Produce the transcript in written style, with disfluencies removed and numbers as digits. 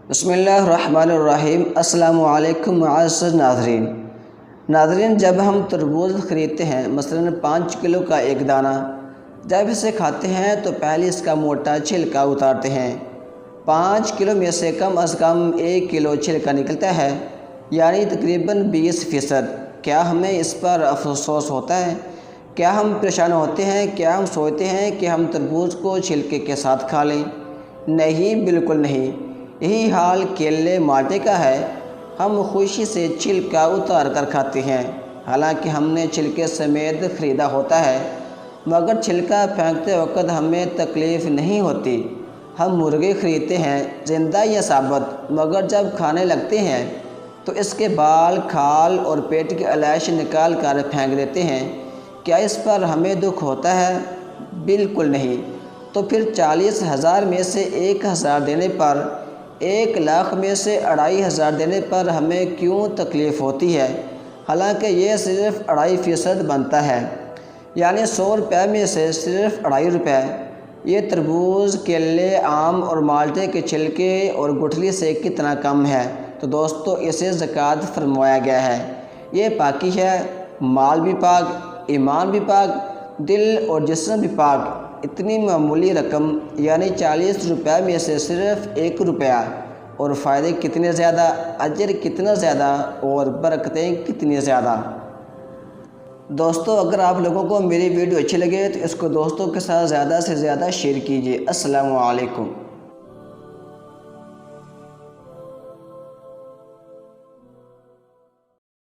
بسم اللہ الرحمن الرحیم۔ السلام علیکم معزز ناظرین، جب ہم تربوز خریدتے ہیں، مثلا 5 کلو کا ایک دانہ، جب اسے کھاتے ہیں تو پہلے اس کا موٹا چھلکا اتارتے ہیں۔ 5 کلو میں سے کم از کم 1 کلو چھلکا نکلتا ہے، یعنی تقریباً 20%۔ کیا ہمیں اس پر افسوس ہوتا ہے؟ کیا ہم پریشان ہوتے ہیں؟ کیا ہم سوچتے ہیں کہ ہم تربوز کو چھلکے کے ساتھ کھا لیں؟ نہیں، بالکل نہیں۔ یہی حال کیلے مالٹے کا ہے۔ ہم خوشی سے چھلکا اتار کر کھاتے ہیں، حالانکہ ہم نے چھلکے سمیت خریدا ہوتا ہے، مگر چھلکا پھینکتے وقت ہمیں تکلیف نہیں ہوتی۔ ہم مرغی خریدتے ہیں، زندہ یا ثابت، مگر جب کھانے لگتے ہیں تو اس کے بال، کھال اور پیٹ کی علائش نکال کر پھینک دیتے ہیں۔ کیا اس پر ہمیں دکھ ہوتا ہے؟ بالکل نہیں۔ تو پھر 40,000 میں سے 1,000 دینے پر، 1,00,000 میں سے 2,500 دینے پر ہمیں کیوں تکلیف ہوتی ہے؟ حالانکہ یہ صرف 2.5% بنتا ہے، یعنی 100 روپے میں سے صرف 2.5 روپے۔ یہ تربوز، کیلے، آم اور مالٹے کے چھلکے اور گٹھلی سے کتنا کم ہے؟ تو دوستو، اسے زکوٰۃ فرمایا گیا ہے۔ یہ پاکی ہے، مال بھی پاک، ایمان بھی پاک، دل اور جسم بھی پاک۔ اتنی معمولی رقم، یعنی 40 روپے میں سے صرف 1 روپیہ، اور فائدے کتنے زیادہ، اجر کتنا زیادہ اور برکتیں کتنی زیادہ۔ دوستو، اگر آپ لوگوں کو میری ویڈیو اچھی لگے تو اس کو دوستوں کے ساتھ زیادہ سے زیادہ شیئر کیجیے۔ السلام علیکم۔